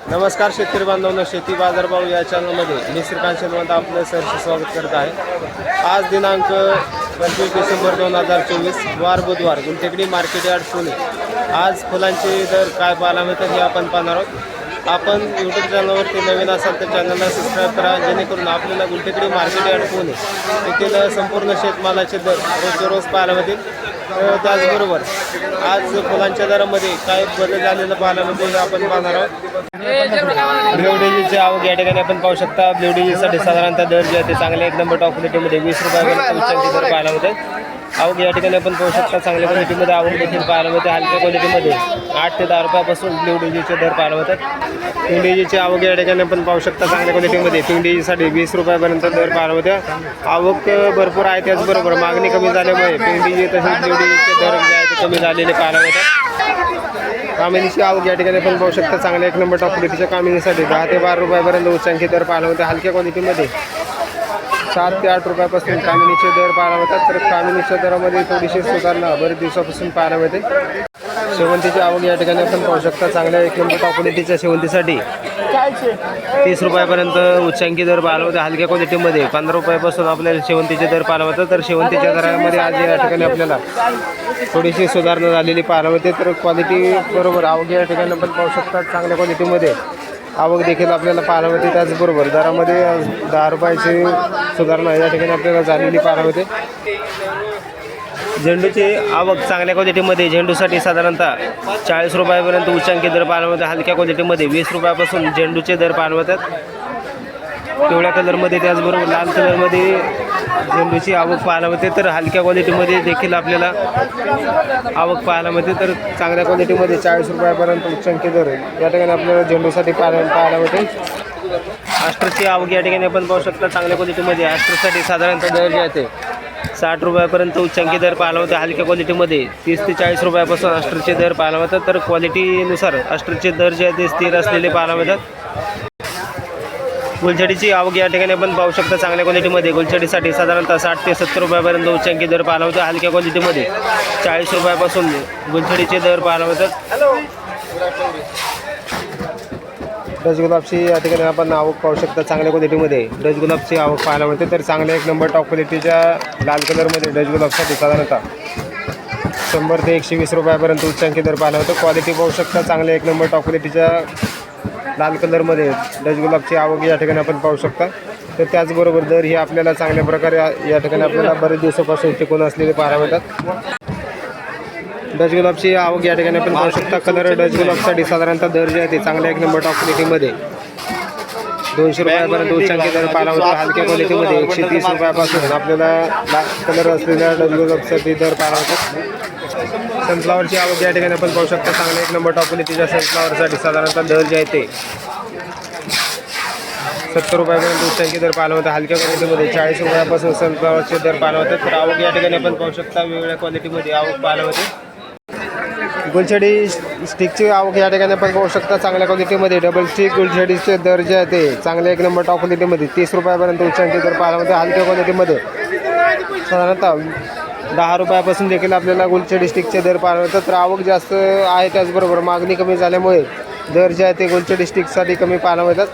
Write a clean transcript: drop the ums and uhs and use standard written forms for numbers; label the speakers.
Speaker 1: नमस्कार शेतकरी बांधवांनो, शेती बाजारभाव या चॅनलमध्ये मी श्रीकांत शेलवंत आपलं सहर्ष स्वागत करत आहे। आज दिनांक 25 डिसेंबर 2024 वार बुधवार, गुलटेकडी मार्केट यार्ड पुणे। आज फुलांचे दर काय पाहायला मिळतात हे आपण पाहणार आहोत। आपण यूट्यूब चॅनलवरती नवीन असाल तर चॅनलला सबस्क्राईब करा, जेणेकरून आपल्याला गुलटेकडी मार्केट यार्ड पुणे येथील संपूर्ण शेतमालाचे दर रोजच्या रोज पाहायला मिळतील। त्याचबरोबर आज फुलांच्या दरामध्ये काय बदल झालेला पाहायला मिळतो हे आपण पाहणार आहोत। ब्ल्यूडीजीची आवक या ठिकाणी आपण पाहू शकता। ब्ल्यूडीजीसाठी साधारणतः दर जे आहे ते चांगले एक नंबर टॉप क्वालिटीमध्ये 20 रुपयापर्यंत उच्चांकी दर पाहायला मिळते। आवक या ठिकाणी आपण पाहू शकता चांगल्या क्वालिटीमध्ये आवक देखील पाहायला मिळते। हलक्या क्वालिटीमध्ये 8 ते 10 रुपयापासून ब्ल्यूडीजीचे दर पाहायला मिळतात। पिंगडीजीची आवक या ठिकाणी आपण पाहू शकता चांगल्या क्वालिटीमध्ये पिंगडीजीसाठी 20 रुपयापर्यंत दर पाहायला मिळते। आवक भरपूर आहे, त्याचबरोबर मागणी कमी झाल्यामुळे पिंगडीजी तसेच ब्ल्यूडीजीचे दर जे आहे ते कमी झालेले पाहायला मिळतात। कामिनीची आवक या ठिकाणी आपण पाहू शकता चांगल्या एक नंबर टॉप क्वालिटीच्या कामिनीसाठी 10 ते 12 रुपयापर्यंत उच्चांकी दर पाहायला मिळते। हलक्या क्वालिटीमध्ये 7 ते 8 रुपयापासून कामिनीचे दर पाहायला मिळतात। तर कामिनीच्या दरामध्ये थोडीशी सुधारणा बरेच दिवसापासून पाहायला मिळते। शेवंतीची आवक या ठिकाणी आपण पाहू शकता चांगल्या एक नंबर टॉप क्वालिटीच्या शेवंतीसाठी 30 रुपयापर्यंत उच्चांकी दर पाहायला मिळते। हलक्या क्वालिटीमध्ये 15 रुपयापासून आपल्याला शेवंतीचे दर पाहायला मिळतात। तर शेवंतीच्या दरामध्ये आज या ठिकाणी आपल्याला थोडीशी सुधारणा झालेली पाहायला मिळते। तर क्वालिटी बरोबर आवक या ठिकाणी आपण पाहू शकता चांगल्या क्वालिटीमध्ये आवक देखील आपल्याला पाहायला मिळते। त्याचबरोबर दरामध्ये 10 रुपयाची सुधारणा या ठिकाणी आपल्याला झालेली पाहायला मिळते। झेंडूची आवक चांगल्या क्वालिटीमध्ये झेंडूसाठी साधारणतः 40 रुपयापर्यंत उच्चांकी दर पाहायला मिळतात। हलक्या क्वालिटीमध्ये 20 रुपयापासून झेंडूचे दर पाहायला मिळतात। पिवळ्या कलरमध्ये त्याचबरोबर लाल कलरमध्ये झेंडूची आवक पाहायला मिळते। तर हलक्या क्वालिटीमध्ये देखील आपल्याला आवक पाहायला मिळते। तर चांगल्या क्वालिटीमध्ये 40 रुपयापर्यंत उच्चांकी दर या ठिकाणी आपल्याला झेंडूसाठी पाहायला मिळते। ॲस्ट्रची आवक या ठिकाणी आपण पाहू शकता चांगल्या क्वालिटीमध्ये ॲस्ट्रसाठी साधारणतः दर जे आहे ते 60 रुपयापर्यंत उच्चांकी दर पाहायला मिळते। हलक्या क्वालिटीमध्ये 30 ते 40 रुपयापासून ॲस्ट्रचे दर पाहायला मिळतात। तर क्वालिटीनुसार ॲस्ट्रचे दर जे आहे ते स्थिर असलेले पाहायला मिळतात। गुलछडीची आवक या ठिकाणी आपण पाहू शकता चांगल्या क्वालिटीमध्ये गुलछडीसाठी साधारणतः 60 ते 70 रुपयापर्यंत उच्चांकी दर पाहायला मिळतो। हलक्या क्वालिटीमध्ये 40 रुपयापासून गुलछडीचे दर पाहायला मिळतात। डच गुलाबची या ठिकाणी आपण आवक पाहू शकता चांगल्या क्वालिटीमध्ये डच गुलाबची आवक पाहायला मिळते। तर चांगल्या एक नंबर टॉप क्वालिटीच्या लाल कलरमध्ये डच गुलाबसाठी साधारणतः 100 ते 120 रुपयापर्यंत उच्चांकी दर पाहायला मिळतो। क्वालिटी पाहू शकता चांगल्या एक नंबर टॉप क्वालिटीच्या लाल कलरमध्ये डच गुलाबची आवक या ठिकाणी आपण पाहू शकता। तर त्याचबरोबर दर ही आपल्याला चांगल्या प्रकारे या ठिकाणी आपल्याला बरेच दिवसापासून टिकून असलेले पाहायला मिळतात। डच गुलाबची आवक या ठिकाणी आपण पाहू शकता। कलर डच गुलाबसाठी साधारणतः दर जे आहे ते चांगल्या एक नंबर टॉप क्वालिटीमध्ये 200 रुपयापर्यंत उच्चांकी दर पाहायला मिळतो। हलक्या क्वालिटीमध्ये 130 रुपयापासून आपल्याला कलर असलेल्या डच गुलाबसाठी दर पाहायला मिळतात। सनफ्लावरची आवक या ठिकाणी आपण पाहू शकता चांगल्या एक नंबर टॉप क्वालिटीच्या सनफ्लावरसाठी साधारणतः दर जे आहे ते 70 रुपयापर्यंत उच्चांकी दर पाहायला मिळतात। हलक्या क्वालिटीमध्ये 40 रुपयापासून सनफ्लावरचे दर पाहायला मिळतात। तर आवक या ठिकाणी आपण पाहू शकता वेगवेगळ्या क्वालिटीमध्ये आवक पाहायला मिळते। गुलछडी स्टिकची आवक या ठिकाणी आपण पाहू शकता चांगल्या क्वालिटीमध्ये डबल स्टिक गुलछडीचे दर जे आहे ते चांगल्या एक नंबर टॉप क्वालिटीमध्ये 30 रुपयापर्यंत उच्चांकी दर पाहायला मिळते। हलक्या क्वालिटीमध्ये साधारणतः 10 रुपयापासून देखील आपल्याला गुलछडी स्टिकचे दर पाहायला मिळतात। तर आवक जास्त आहे, त्याचबरोबर मागणी कमी झाल्यामुळे दर जे आहे ते गुलछडी स्टिकसाठी कमी पाहायला मिळतात।